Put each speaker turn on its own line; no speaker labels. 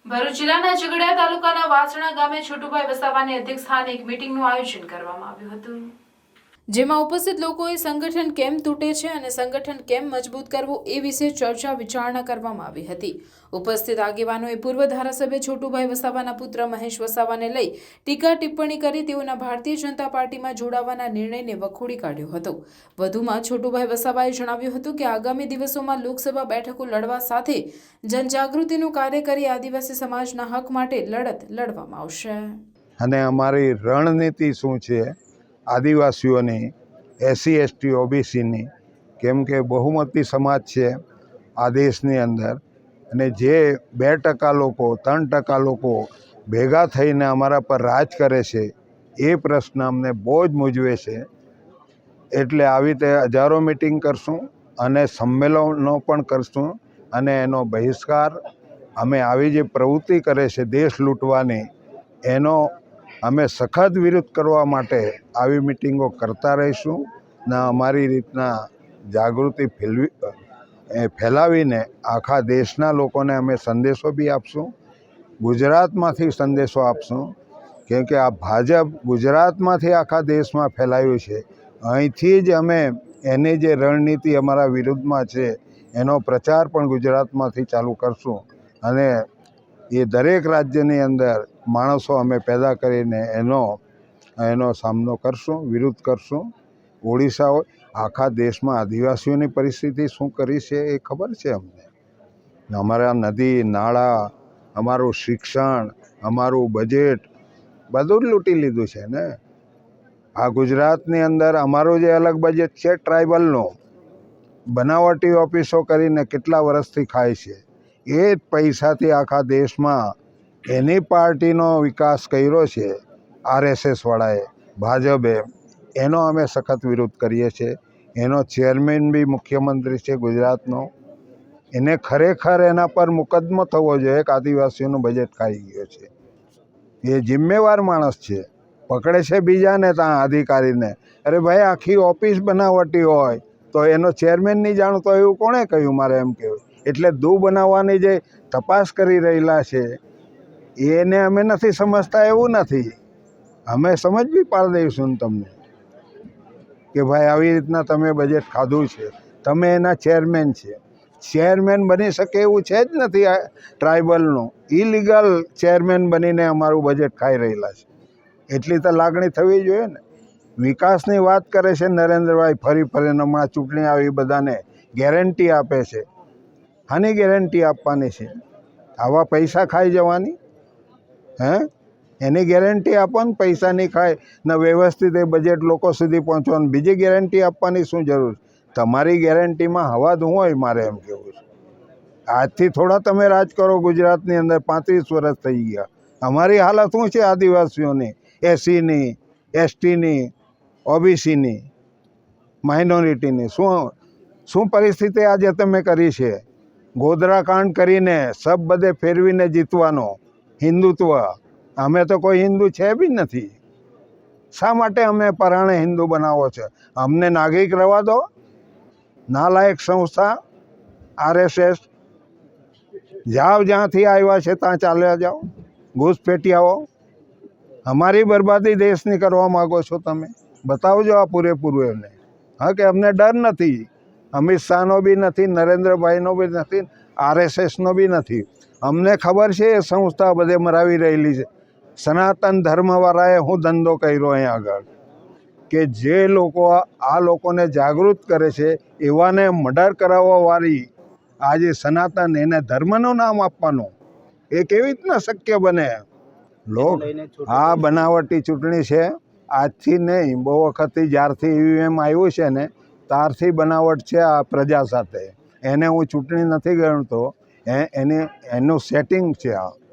ભરૂચ જિલ્લાના ઝઘડિયા તાલુકાના વાસણા ગામે છોટુભાઈ વસાવાની અધ્યક્ષસ્થાને એક મીટિંગનું આયોજન કરવામાં આવ્યું હતું, જેમાં ઉપસ્થિત લોકોએ સંગઠન કેમ તૂટે છે અને સંગઠન કેમ મજબૂત કરવું એ વિશે ચર્ચા વિચારણા કરવામાં આવી હતી। ઉપસ્થિત આગેવાનોએ પૂર્વ ધારાસભ્ય છોટુભાઈ વસાવાના પુત્ર મહેશ વસાવાને લઈ ટીકા ટિપ્પણી કરી તેઓના ભારતીય જનતા પાર્ટીમાં જોડાવાના નિર્ણયને વખોડી કાઢ્યો હતો। વધુમાં છોટુભાઈ વસાવાએ જણાવ્યું હતું કે આગામી દિવસોમાં લોકસભા બેઠકો લડવા સાથે જનજાગૃતિનું કાર્ય કરી આદિવાસી સમાજના હક માટે લડત લડવામાં આવશે
અને અમારી રણનીતિ શું છે આદિવાસીઓની, એસસી એસટી ઓબીસીની, કેમ કે બહુમતી સમાજ છે આ દેશની અંદર અને જે 2% લોકો 3% લોકો ભેગા થઈને અમારા પર રાજ કરે છે એ પ્રશ્ન અમને બહુ જ મૂંઝવે છે। એટલે આવી રીતે હજારો મિટિંગ કરશું અને સંમેલનો પણ કરશું અને એનો બહિષ્કાર અમે આવી જે પ્રવૃત્તિ કરે છે દેશ લૂંટવાની એનો અમે સખત વિરોધ કરવા માટે આવી મિટિંગો કરતા રહીશું ને અમારી રીતના જાગૃતિ ફેલાવીને આખા દેશના લોકોને અમે સંદેશો બી આપશું, ગુજરાતમાંથી સંદેશો આપશું, કેમ કે આ ભાજપ ગુજરાતમાંથી આખા દેશમાં ફેલાયું છે। અહીંથી જ અમે એની જે રણનીતિ અમારા વિરુદ્ધમાં છે એનો પ્રચાર પણ ગુજરાતમાંથી ચાલુ કરશું અને એ દરેક રાજ્યની અંદર માણસો અમે પેદા કરીને એનો સામનો કરશું, વિરોધ કરશું। ઓડિશા હોય, આખા દેશમાં આદિવાસીઓની પરિસ્થિતિ શું કરી છે એ ખબર છે અમને। અમારા નદી નાળા, અમારું શિક્ષણ, અમારું બજેટ બધું જ લૂંટી લીધું છે ને। આ ગુજરાતની અંદર અમારું જે અલગ બજેટ છે ટ્રાઇબલનું, બનાવટી ઓફિસો કરીને કેટલા વર્ષથી ખાય છે એ જ પૈસાથી આખા દેશમાં એની પાર્ટીનો વિકાસ કર્યો છે આરએસએસ વાળાએ, ભાજપે। એનો અમે સખત વિરોધ કરીએ છીએ। એનો ચેરમેન બી મુખ્યમંત્રી છે ગુજરાતનો, એને ખરેખર એના પર મુકદ્દમો થવો જોઈએ કે આદિવાસીઓનું બજેટ ખાઈ ગયો છે। એ જિમ્મેવાર માણસ છે, પકડે છે બીજાને ત્યાં અધિકારીને, અરે ભાઈ આખી ઓફિસ બનાવટી હોય તો એનો ચેરમેન નહીં જાણતો એવું કોણે કહ્યું? મારે એમ કહેવું એટલે બનાવવાની જે તપાસ કરી રહેલા છે એને અમે નથી સમજતા એવું નથી, અમે સમજ બી પાડી દઈશું તમને કે ભાઈ આવી રીતના તમે બજેટ ખાધું છે, તમે એના ચેરમેન છે। ચેરમેન બની શકે એવું છે જ નથી આ ટ્રાઇબલનું, ઇલીગલ ચેરમેન બનીને અમારું બજેટ ખાઈ રહેલા છે। એટલી તો લાગણી થવી જોઈએ ને। વિકાસની વાત કરે છે નરેન્દ્રભાઈ ફરી ફરીને, હમણાં ચૂંટણી આવી બધાને ગેરંટી આપે છે। આની ગેરંટી આપવાની છે? આવા પૈસા ખાઈ જવાની હે? એની ગેરંટી આપો ને, પૈસા નહીં ખાય ને વ્યવસ્થિત એ બજેટ લોકો સુધી પહોંચવાનું, બીજી ગેરંટી આપવાની શું જરૂર? તમારી ગેરંટીમાં હવા ધું હોય, મારે એમ કહેવું છે। આજથી થોડા તમે રાજ કરો ગુજરાતની અંદર, 35 વર્ષ થઈ ગયા। અમારી હાલત શું છે આદિવાસીઓની, એસસીની, એસટીની, ઓબીસીની, માઇનોરિટીની, શું પરિસ્થિતિ આજે તમે કરી છે? ગોધરાકાંડ કરીને સબ બધે ફેરવીને જીતવાનો હિન્દુત્વ, અમે તો કોઈ હિન્દુ છે બી નથી। શા માટે અમે પરાણે હિન્દુ બનાવો છે? અમને નાગરિક રહેવા દો। નાલાયક સંસ્થા આરએસએસ, જાઓ જ્યાંથી આવ્યા છે ત્યાં ચાલ્યા જાઓ, ઘૂસપેટિયાઓ। અમારી બરબાદી દેશની કરવા માગો છો તમે? બતાવજો આ પૂરેપૂરું એમને। હા, કે અમને ડર નથી, અમિત શાહનો બી નથી, નરેન્દ્રભાઈનો બી નથી, આરએસએસનો બી નથી। અમને ખબર છે એ સંસ્થા બધે મરાવી રહેલી છે। સનાતન ધર્મવાળાએ હું ધંધો કર્યો અહીં આગળ કે જે લોકો આ લોકોને જાગૃત કરે છે એવાને મર્ડર કરાવવાવાળી આ જે સનાતન, એને ધર્મનું નામ આપવાનું એ કેવી રીતના શક્ય બને? આ બનાવટી ચૂંટણી છે, આજથી નહીં, બહુ વખતથી જ્યારથી ઈવીએમ આવ્યું છે ને ત્યારથી બનાવટ છે આ પ્રજા સાથે। એને હું ચૂંટણી નથી ગણતો, એનું સેટિંગ છે આ।